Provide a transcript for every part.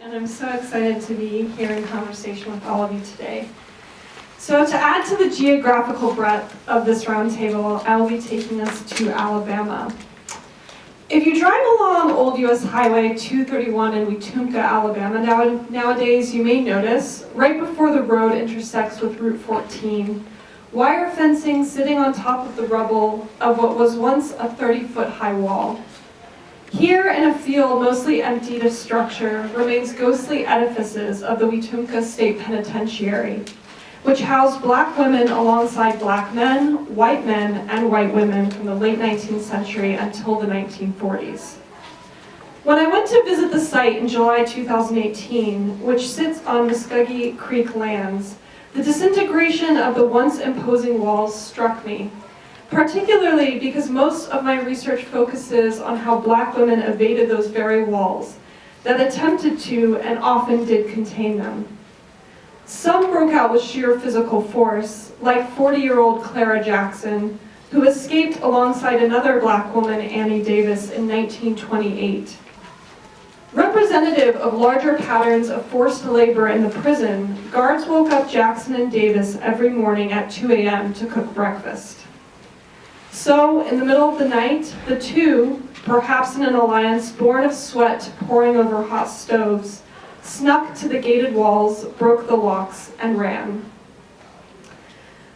and I'm so excited to be here in conversation with all of you today. So to add to the geographical breadth of this roundtable, I will be taking us to Alabama. If you drive along Old US Highway 231 in Wetumpka, Alabama nowadays, you may notice, right before the road intersects with Route 14, wire fencing sitting on top of the rubble of what was once a 30-foot high wall. Here, in a field mostly emptied of structure, remains ghostly edifices of the Wetumpka State Penitentiary, which housed black women alongside black men, and white women from the late 19th century until the 1940s. When I went to visit the site in July 2018, which sits on Muskogee Creek lands, the disintegration of the once imposing walls struck me, particularly because most of my research focuses on how black women evaded those very walls that attempted to and often did contain them. Some broke out with sheer physical force, like 40-year-old Clara Jackson, who escaped alongside another black woman, Annie Davis, in 1928. Representative of larger patterns of forced labor in the prison, guards woke up Jackson and Davis every morning at 2 a.m. to cook breakfast. So, in the middle of the night, the two, perhaps in an alliance born of sweat pouring over hot stoves, snuck to the gated walls, broke the locks, and ran.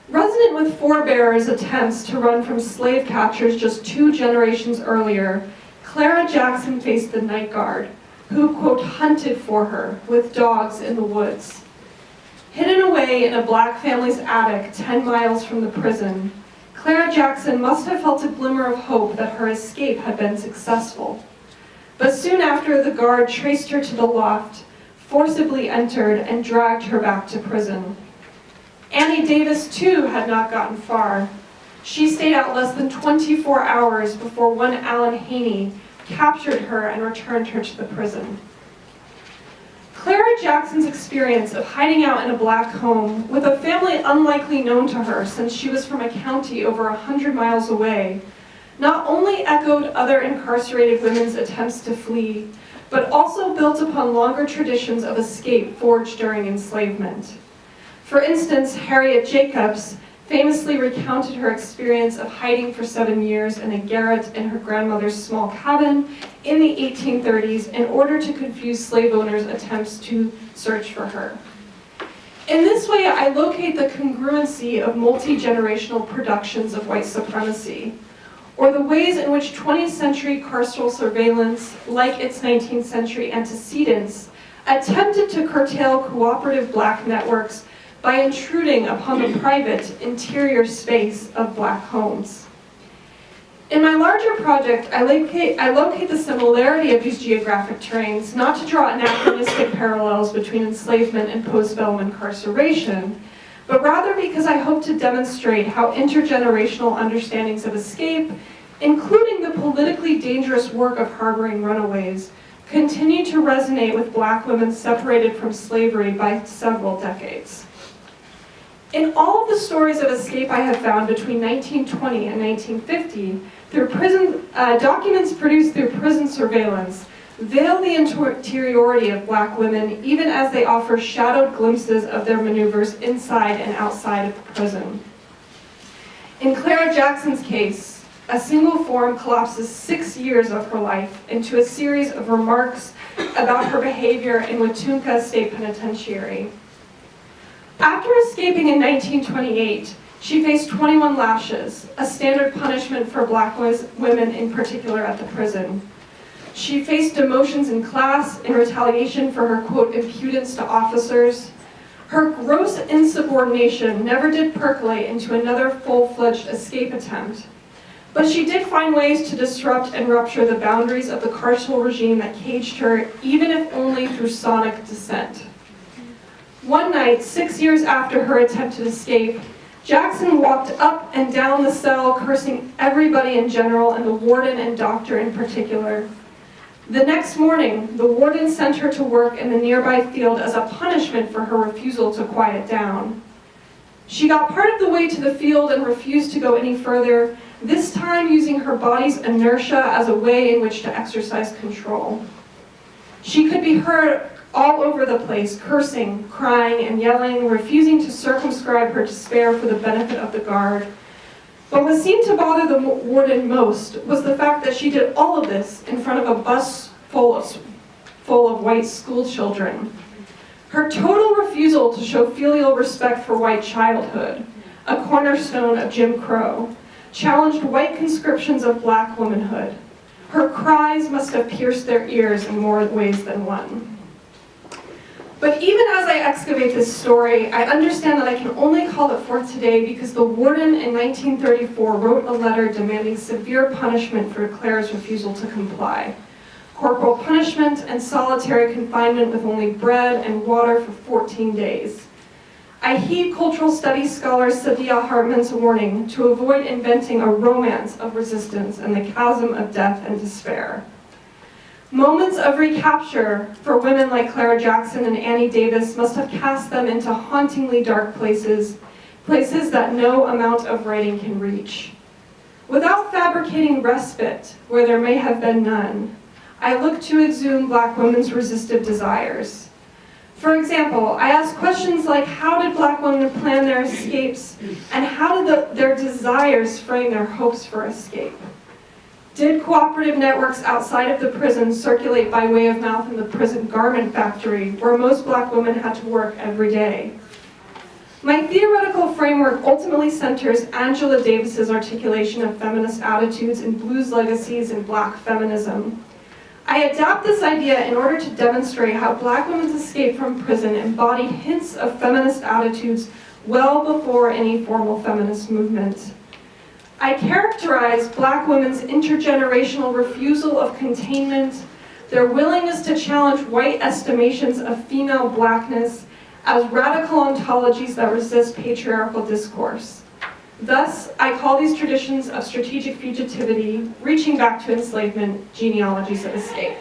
Resonant with forebearers' attempts to run from slave catchers just 2 generations earlier, Clara Jackson faced the night guard, who, quote, hunted for her with dogs in the woods. Hidden away in a black family's attic 10 miles from the prison, Clara Jackson must have felt a glimmer of hope that her escape had been successful. But soon after, the guard traced her to the loft, forcibly entered, and dragged her back to prison. Annie Davis, too, had not gotten far. She stayed out less than 24 hours before one Alan Haney captured her and returned her to the prison. Clara Jackson's experience of hiding out in a black home with a family unlikely known to her since she was from a county over 100 miles away not only echoed other incarcerated women's attempts to flee, but also built upon longer traditions of escape forged during enslavement. For instance, Harriet Jacobs famously recounted her experience of hiding for 7 years in a garret in her grandmother's small cabin in the 1830s in order to confuse slave owners' attempts to search for her. In this way, I locate the congruency of multi-generational productions of white supremacy, or the ways in which 20th century carceral surveillance, like its 19th century antecedents, attempted to curtail cooperative black networks by intruding upon the private, interior space of black homes. In my larger project, I locate the similarity of these geographic terrains, not to draw anachronistic parallels between enslavement and postbellum incarceration, but rather because I hope to demonstrate how intergenerational understandings of escape, including the politically dangerous work of harboring runaways, continue to resonate with black women separated from slavery by several decades. In all of the stories of escape I have found between 1920 and 1950, through documents produced through prison surveillance, veil the interiority of black women even as they offer shadowed glimpses of their maneuvers inside and outside of the prison. In Clara Jackson's case, a single form collapses 6 years of her life into a series of remarks about her behavior in Wetumpka State Penitentiary. After escaping in 1928, she faced 21 lashes, a standard punishment for black women in particular at the prison. She faced demotions in class in retaliation for her, quote, impudence to officers. Her gross insubordination never did percolate into another full-fledged escape attempt. But she did find ways to disrupt and rupture the boundaries of the carceral regime that caged her, even if only through sonic dissent. One night, 6 years after her attempted escape, Jackson walked up and down the cell, cursing everybody in general and the warden and doctor in particular. The next morning, the warden sent her to work in the nearby field as a punishment for her refusal to quiet down. She got part of the way to the field and refused to go any further, this time using her body's inertia as a way in which to exercise control. She could be heard all over the place, cursing, crying, and yelling, refusing to circumscribe her despair for the benefit of the guard. But what seemed to bother the warden most was the fact that she did all of this in front of a bus full of white school children. Her total refusal to show filial respect for white childhood, a cornerstone of Jim Crow, challenged white conscriptions of black womanhood. Her cries must have pierced their ears in more ways than one. But even as I excavate this story, I understand that I can only call it forth today because the warden in 1934 wrote a letter demanding severe punishment for Clara's refusal to comply. Corporal punishment and solitary confinement with only bread and water for 14 days. I heed cultural studies scholar Saidiya Hartman's warning to avoid inventing a romance of resistance and the chasm of death and despair. Moments of recapture for women like Clara Jackson and Annie Davis must have cast them into hauntingly dark places, places that no amount of writing can reach. Without fabricating respite where there may have been none, I look to exhume black women's resistive desires. For example, I ask questions like how did black women plan their escapes, and how did their desires frame their hopes for escape? Did cooperative networks outside of the prison circulate by way of mouth in the prison garment factory, where most black women had to work every day? My theoretical framework ultimately centers Angela Davis's articulation of feminist attitudes in Blues Legacies and Black Feminism. I adapt this idea in order to demonstrate how black women's escape from prison embodied hints of feminist attitudes well before any formal feminist movement. I characterize black women's intergenerational refusal of containment, their willingness to challenge white estimations of female blackness as radical ontologies that resist patriarchal discourse. Thus, I call these traditions of strategic fugitivity, reaching back to enslavement, genealogies of escape.